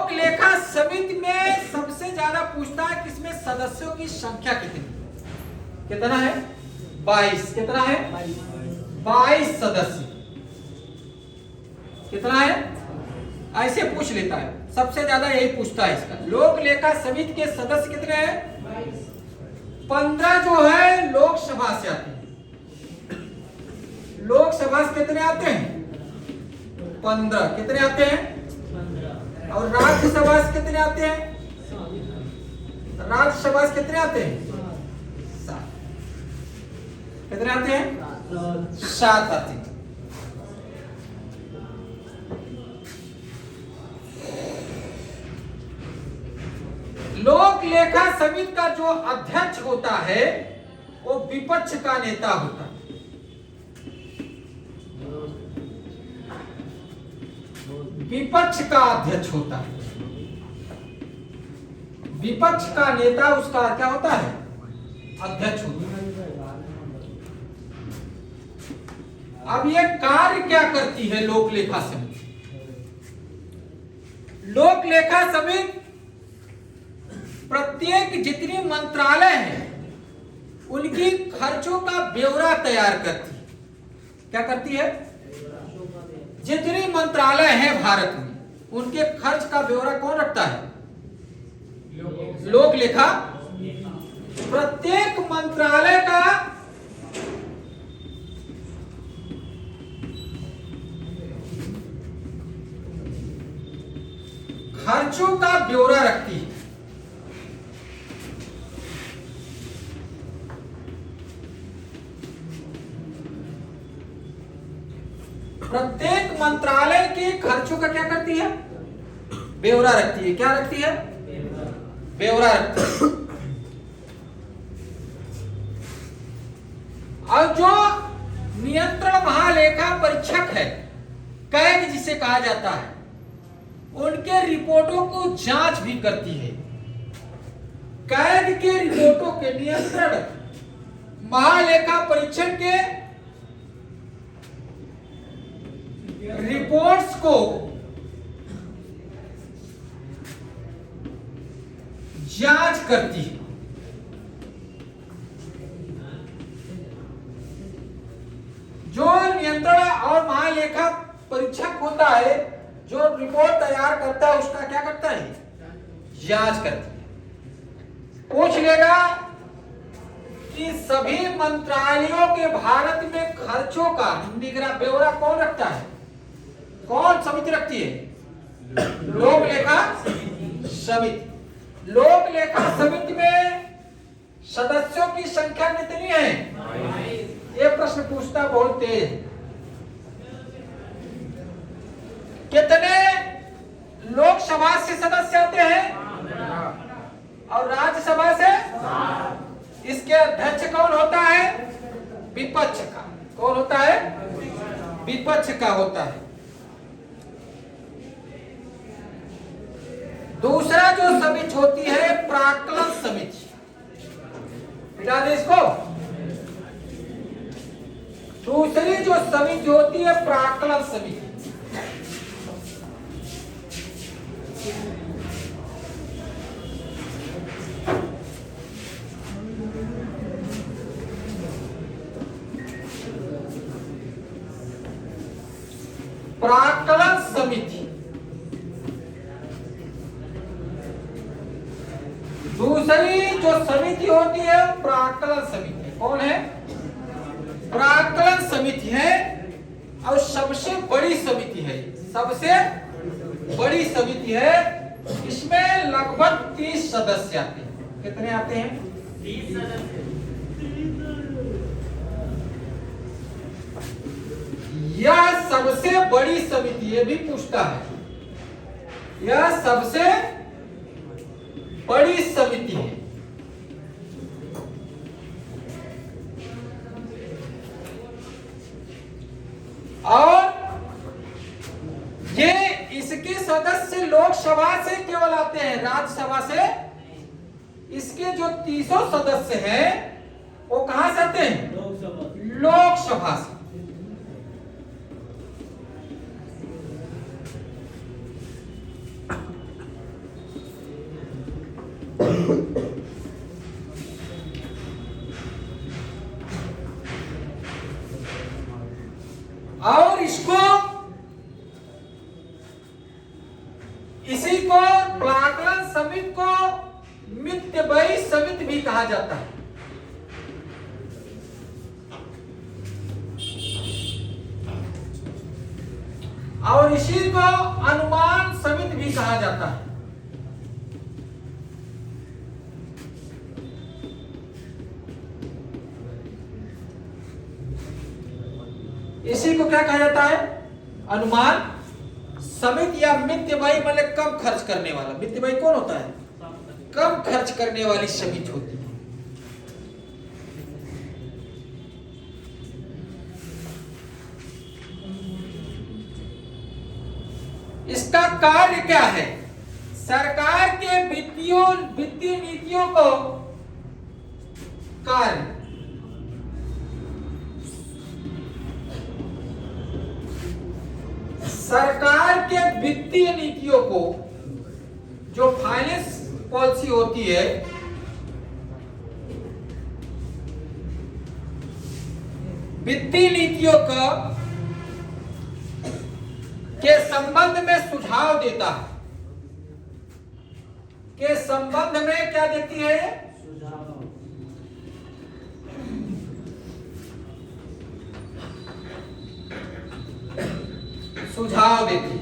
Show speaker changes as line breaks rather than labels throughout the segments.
लोक लेखा समिति में सबसे ज्यादा पूछता है किसमें सदस्यों की संख्या कितनी, कितना है 22, कितना है 22 सदस्य, कितना है ऐसे पूछ लेता है, सबसे ज्यादा यही पूछता है इसका। लोक लेखा समिति के सदस्य कितने हैं 15 जो है लोकसभा से आते हैं, लोकसभा से कितने आते हैं 15, कितने आते हैं, और राज्यसभा से कितने आते हैं, राज्यसभा से कितने आते हैं 7, कितने आते हैं 7 आते हैं। लोक लेखा समिति का जो अध्यक्ष होता है वो विपक्ष का नेता होता है। विपक्ष का अध्यक्ष होता है, विपक्ष का नेता उसका क्या होता है अध्यक्ष होता है। अब ये कार्य क्या करती है लोक लेखा समिति? लोक लेखा समिति प्रत्येक जितनी मंत्रालय है उनकी खर्चों का ब्यौरा तैयार करती है। क्या करती है? जितनी मंत्रालय है भारत में उनके खर्च का ब्यौरा कौन रखता है? लोक लेखा। प्रत्येक मंत्रालय का खर्चों का ब्यौरा रखती है। प्रत्येक मंत्रालय के खर्चों का क्या करती है? ब्यौरा रखती है। क्या रखती है? ब्यौरा रखती है। और जो नियंत्रण महालेखा परीक्षक है, कैग जिसे कहा जाता है, उनके रिपोर्टों को जांच भी करती है। कैग के रिपोर्टों के नियंत्रण महालेखा परीक्षण के रिपोर्ट्स को जांच करती है। जो नियंत्रण और महालेखा परीक्षक होता है, जो रिपोर्ट तैयार करता है, उसका क्या करता है? जांच करती है। पूछ लेगा कि सभी मंत्रालयों के भारत में खर्चों का निगरानी ब्यौरा कौन रखता है? कौन समिति रखती है? लोक लेखा समिति। लोक लेखा समिति में सदस्यों की संख्या कितनी है? ये प्रश्न पूछता बहुत तेज। कितने लोकसभा से सदस्य आते हैं और राज्यसभा से? इसके अध्यक्ष कौन होता है? विपक्ष का। कौन होता है? विपक्ष का होता है। दूसरा जो समिति होती है प्राक्कलन समिति, मिटा दे इसको। दूसरी जो समिति होती है प्राक्कलन समिति। प्राक्कलन समिति दूसरी जो समिति होती है प्राक्कलन समिति। कौन है? प्राक्कलन समिति है और सबसे बड़ी समिति है। सबसे बड़ी समिति है। इसमें लगभग 30 सदस्य आते हैं। कितने आते हैं? 30 सदस्य। यह सबसे बड़ी समिति, ये भी पूछता है, यह सबसे बड़ी समिति है। और ये इसके सदस्य लोकसभा से केवल आते हैं, राज्यसभा से इसके जो 300 सदस्य हैं वो कहां से आते हैं? लोकसभा से। और इसी को प्राक्कलन समिति को मितव्ययी समिति भी कहा जाता है। और इसी को अनुमान समिति भी कहा जाता है। इसी को क्या कहा जाता है? अनुमान समिति या मितव्ययी मतलब कम खर्च करने वाला। मितव्ययी कौन होता है? कम खर्च करने वाली समिति होती है। इसका कार्य क्या है? सरकार के वित्तीय नीतियों को कार्य सरकार के वित्तीय नीतियों को, जो फाइनेंस पॉलिसी होती है, वित्तीय नीतियों का के संबंध में सुझाव देता है। के संबंध में क्या देती है? सुझाव देती है।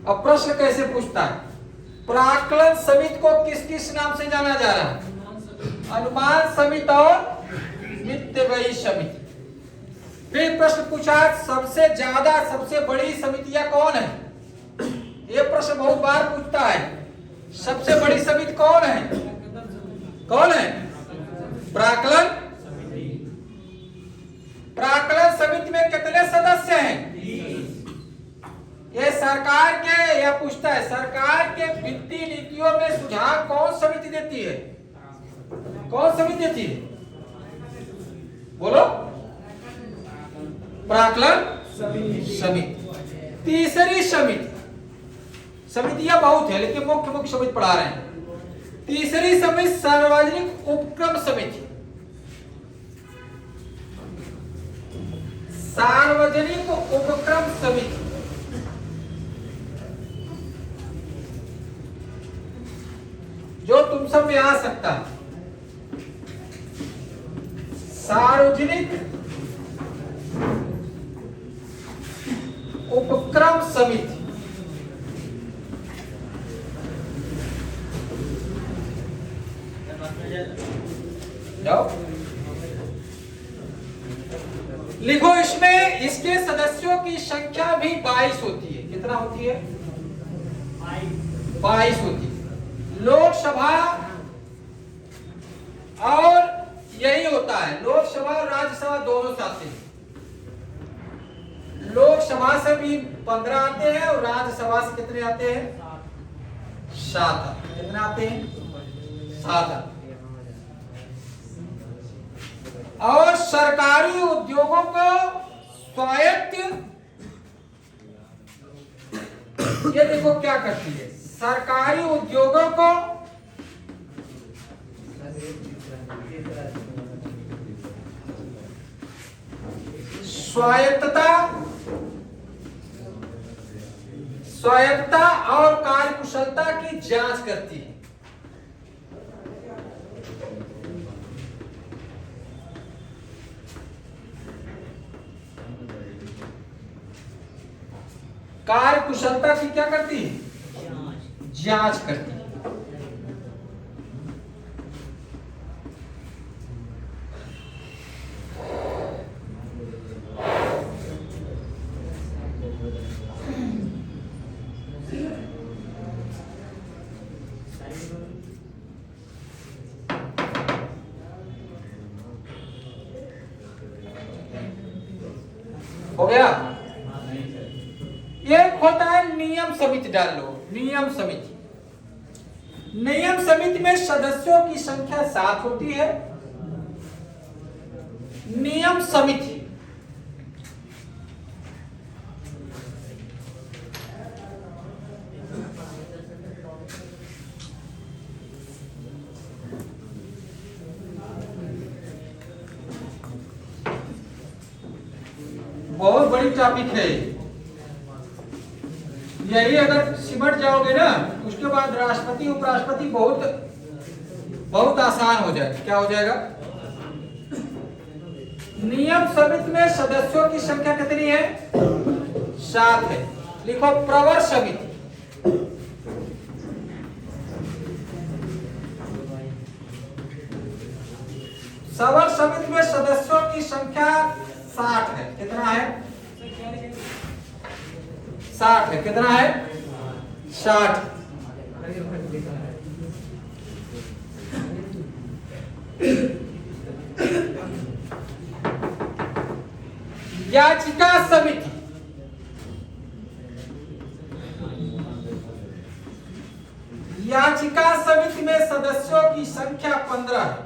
अब प्रश्न कैसे पूछता है? प्राक्कलन समिति को किस किस नाम से जाना जा रहा है? अनुमान समिति और मितव्ययी समिति। फिर प्रश्न पूछा सबसे ज्यादा सबसे बड़ी समितियां कौन है? यह प्रश्न बहुत बार पूछता है। सबसे बड़ी समिति कौन है? कौन है? प्राक्कलन। प्राक्कलन समिति में कितने सदस्य हैं? ये सरकार के, यह पूछता है सरकार के वित्तीय नीतियों में सुझाव कौन समिति देती है? कौन समिति देती है? बोलो। प्राक्कलन समिति। तीसरी समिति, समितियां बहुत है लेकिन मुख्य समिति पढ़ा रहे हैं। तीसरी समिति सार्वजनिक उपक्रम समिति। सार्वजनिक उपक्रम समिति जो तुम सब में आ सकता है। सार्वजनिक उपक्रम समिति। जाओ लिखो। इसमें इसके सदस्यों की संख्या भी 22 होती है। कितना होती है? 22 होती है। लोकसभा और यही होता है, लोकसभा और राज्यसभा दोनों से आते हैं। लोकसभा से भी 15 आते हैं और राज्यसभा से कितने आते हैं? 7 आते हैं। कितने आते हैं? 7 आते हैं। और सरकारी उद्योगों को स्वायत्त, ये देखो क्या करती है। सरकारी उद्योगों को स्वायत्तता और कार्यकुशलता की जांच करती है। कार्यकुशलता की क्या करती है? जांच करती है। हो गया? एक होता है नियम समिति। डाल लो नियम समिति। नियम समिति में सदस्यों की संख्या 7 होती है। नियम समिति बहुत बड़ी टॉपिक है यही। अगर सिमट जाओगे ना उसके बाद राष्ट्रपति उपराष्ट्रपति बहुत आसान हो जाएगा। क्या हो जाएगा? नियम समिति में सदस्यों की संख्या कितनी है? 7 है। लिखो प्रवर समिति। प्रवर समिति में सदस्यों की संख्या 60 है। कितना है? 60 है। कितना है? 60। याचिका समिति, याचिका समिति में सदस्यों की संख्या 15 है।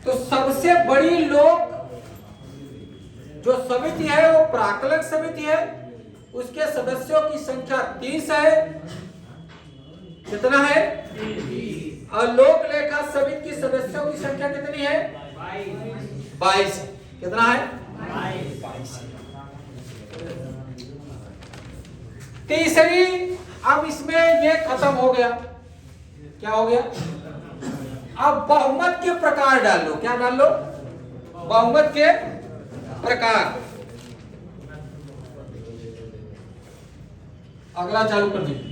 तो सबसे बड़ी लोक जो समिति है वो प्राक्कलन समिति है, उसके सदस्यों की संख्या 30 है। कितना है? और लोक लेखा समिति की सदस्यों की संख्या कितनी है? 22। कितना है? 22। तीसरी, अब इसमें ये खत्म हो गया। क्या हो गया? अब बहुमत के प्रकार डाल लो। क्या डाल लो? बहुमत के प्रकार। अगला चालू कर दीजिए।